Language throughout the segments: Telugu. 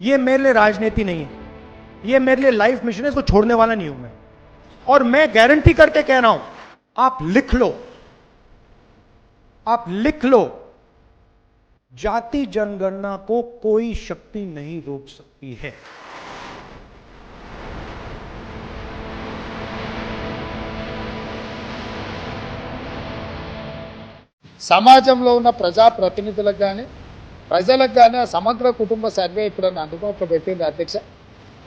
ये मेरे लिए राजनीति नहीं है, ये मेरे लिए लाइफ मिशन है, इसको छोड़ने वाला नहीं हूं मैं। और मैं गारंटी करके कह रहा हूं, आप लिख लो, आप लिख लो, जाति जनगणना को कोई शक्ति नहीं रोक सकती है। సమాజంలో ఉన్న ప్రజాప్రతినిధులకు కానీ ప్రజలకు కానీ సమగ్ర కుటుంబ సర్వే ఇప్పుడు అందుబాటులో పెట్టింది అధ్యక్ష.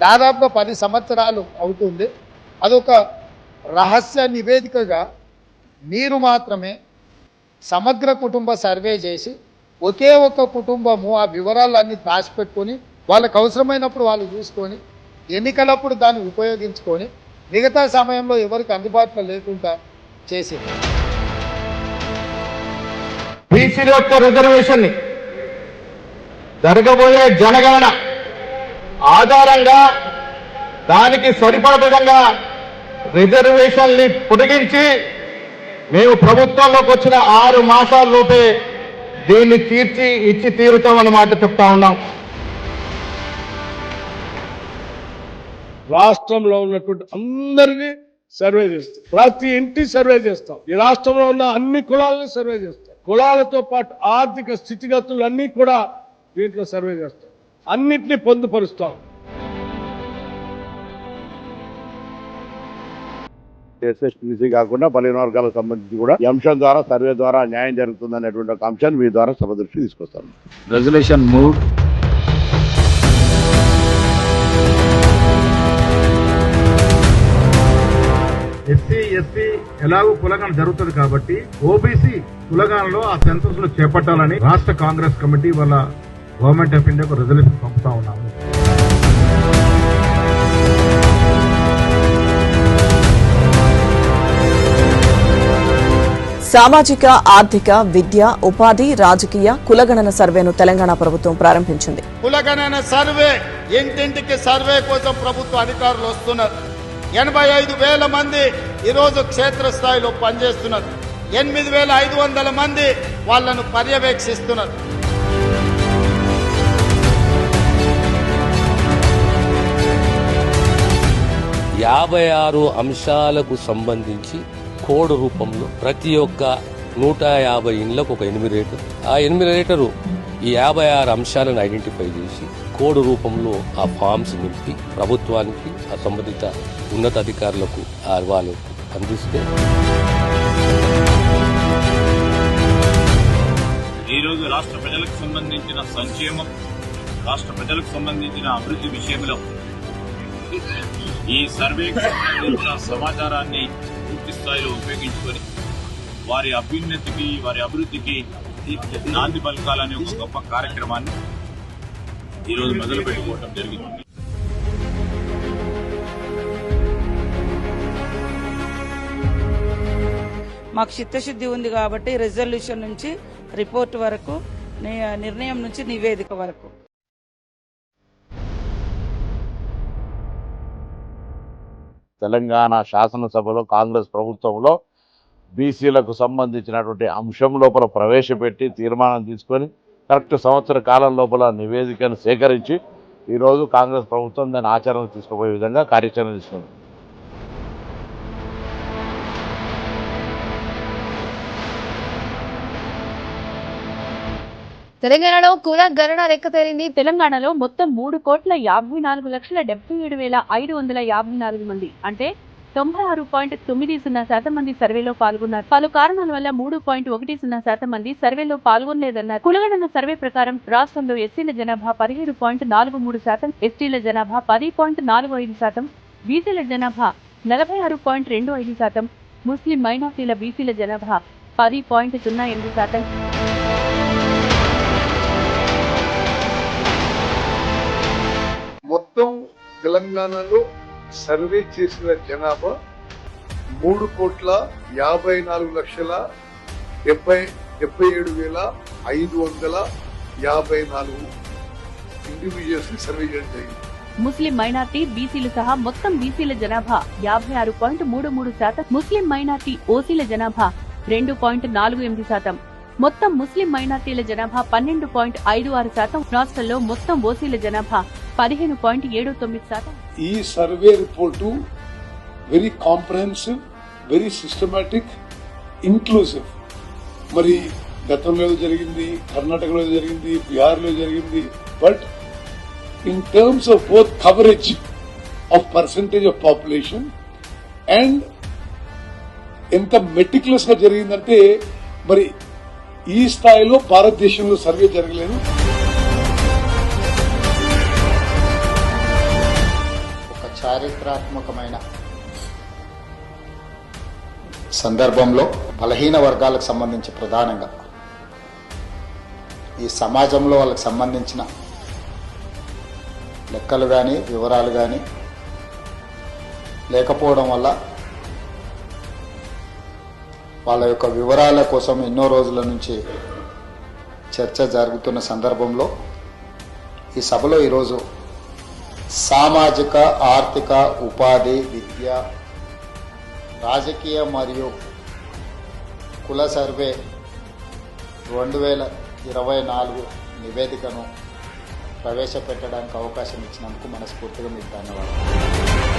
దాదాపుగా 10 సంవత్సరాలు అవుతుంది. అదొక రహస్య నివేదికగా మీరు మాత్రమే సమగ్ర కుటుంబ సర్వే చేసి ఒకే ఒక కుటుంబము ఆ వివరాలన్నీ దాచిపెట్టుకొని వాళ్ళకు అవసరమైనప్పుడు వాళ్ళు చూసుకొని ఎన్నికలప్పుడు దాన్ని ఉపయోగించుకొని మిగతా సమయంలో ఎవరికి అందుబాటులో లేకుండా చేసింది. బీసీల యొక్క రిజర్వేషన్ ని జరగబోయే జనగణన ఆధారంగా దానికి సరిపడ విధంగా రిజర్వేషన్ ని పొడిగించి మేము ప్రభుత్వంలోకి వచ్చిన 6 మాసాల్లోపే దీన్ని ఇచ్చి తీరుతామన్నమాట చెప్తా ఉన్నాం. రాష్ట్రంలో ఉన్నటువంటి అందరినీ సర్వే చేస్తాం, ప్రతి ఇంటి సర్వే చేస్తాం, ఈ రాష్ట్రంలో ఉన్న అన్ని కులాలను సర్వే చేస్తాం, కులాలతో పాటు ఆర్థిక స్థితిగతులన్నీ కూడా దీంట్లో సర్వే చేస్తాం, అన్నిటినీ పొందుపరుస్తాం. ఎస్ఎస్టీసీ కాకుండా బలహీన వర్గాలకు సంబంధించి కూడా ఈ అంశం ద్వారా సర్వే ద్వారా న్యాయం జరుగుతుంది అనేటువంటి ఒక అంశాన్ని మీ ద్వారా సభ దృష్టికి తీసుకొస్తాను. రెజల్యూషన్ మూడ్ ఎస్సీ ఎస్టీ ఎలాగో కులగణన జరుగుతుంది కాబట్టి ఓబీసీ కులగణనలో ఆ సెన్సస్ లో చేపట్టాలని రాష్ట్ర కాంగ్రెస్ కమిటీ వాళ్ళ గవర్నమెంట్ ఆఫ్ ఇండియాకు రిజల్యూషన్ పంపుతా ఉన్నాము. సామాజిక, ఆర్థిక, విద్య, ఉపాధి, రాజకీయ కులగణన సర్వేను తెలంగాణ ప్రభుత్వం ప్రారంభించింది. కులగణన సర్వే ఇంటింటికి సర్వే కోసం ప్రభుత్వ అధికారులు వస్తున్నారు. 85,000 మంది ఈరోజు క్షేత్రస్థాయిలో పనిచేస్తున్నారు. 8,500 మంది వాళ్ళను పర్యవేక్షిస్తున్నారు. యాభై 56 అంశాలకు సంబంధించి కోడ్ రూపంలో ప్రతి ఒక్క 150 ఇండ్లకు ఒక ఎన్యూమరేటర్, ఆ ఎన్యూమరేటరు ఈ 56 అంశాలను ఐడెంటిఫై చేసి కోడ్ రూపంలో ఆ ఫామ్స్ నింపి ప్రభుత్వానికి ఆ సంబంధిత ఉన్నతాధికారులకు వాళ్ళు అందిస్తే ఈరోజు రాష్ట్ర ప్రజలకు సంబంధించిన సంక్షేమం, రాష్ట్ర ప్రజలకు సంబంధించిన అభివృద్ధి విషయంలో ఈ సర్వేకి సంబంధించిన సమాచారాన్ని పూర్తి స్థాయిలో ఉపయోగించుకొని వారి అభ్యున్నతికి, వారి అభివృద్ధికి నాంది పలకాలనే ఒక గొప్ప కార్యక్రమాన్ని ఈరోజు మొదలు పెట్టుకోవడం జరిగింది. మాకు చిత్తశుద్ధి ఉంది కాబట్టి రిజల్యూషన్ నుంచి రిపోర్ట్ వరకు, నిర్ణయం నుంచి నివేదిక వరకు తెలంగాణ శాసనసభలో కాంగ్రెస్ ప్రభుత్వంలో బీసీలకు సంబంధించినటువంటి అంశం లోపల ప్రవేశపెట్టి తీర్మానం తీసుకొని కరెక్ట్ సంవత్సర కాలం లోపల నివేదికను సేకరించి ఈరోజు కాంగ్రెస్ ప్రభుత్వం దాన్ని ఆచరణకు తీసుకుపోయే విధంగా కార్యాచరణ తీసుకుంది. తెలంగాణలో కుల గణన రెక్కతేరింది. తెలంగాణలో మొత్తం 3,54,77,554 మంది అంటే 96.90% మంది సర్వేలో పాల్గొన్నారు. పలు కారణాల వల్ల 3.10% మంది సర్వేలో పాల్గొనలేదన్నారు. కులగణన సర్వే ప్రకారం రాష్ట్రంలో ఎస్సీల జనాభా 17.43%, ఎస్టీల జనాభా 10.45%, బీసీల జనాభా 46.25%, ముస్లిం మైనార్టీల బీసీల జనాభా 10.08%. మొత్తం తెలంగాణలో సర్వే చేసిన జనాభా 3,54,77,554 ఇండివిజువల్స్ ని సర్వే చేయడం జరిగింది. ముస్లిం మైనార్టీ బీసీలు సహా మొత్తం బీసీల జనాభా 56.33%, ముస్లిం మైనార్టీ ఓసీల జనాభా 2.48%, మొత్తం ముస్లిం మైనార్టీల జనాభా 12.56%, రాష్ట్రంలో మొత్తం ఓసీల జనాభా 15.79%. ఈ survey report very comprehensive, very systematic, inclusive. మరి గతంలో జరిగింది, కర్ణాటకలో జరిగింది, బీహార్లో జరిగింది. But in terms of both coverage of percentage of population and ఎంత మెటిక్యులస్ గా జరిగిందంటే మరి ఈ స్థాయిలో భారతదేశంలో సర్వే జరగలేదు. ఒక చారిత్రాత్మకమైన సందర్భంలో బలహీన వర్గాలకు సంబంధించి ప్రధానంగా ఈ సమాజంలో వాళ్ళకి సంబంధించిన లెక్కలు కానీ వివరాలు కానీ లేకపోవడం వల్ల వాళ్ళ యొక్క వివరాల కోసం ఎన్నో రోజుల నుంచి చర్చ జరుగుతున్న సందర్భంలో ఈ సభలో ఈరోజు సామాజిక, ఆర్థిక, ఉపాధి, విద్య, రాజకీయ మరియు కుల సర్వే 2024 నివేదికను ప్రవేశపెట్టడానికి అవకాశం ఇచ్చినందుకు మనస్ఫూర్తిగా మీకు ధన్యవాదాలు.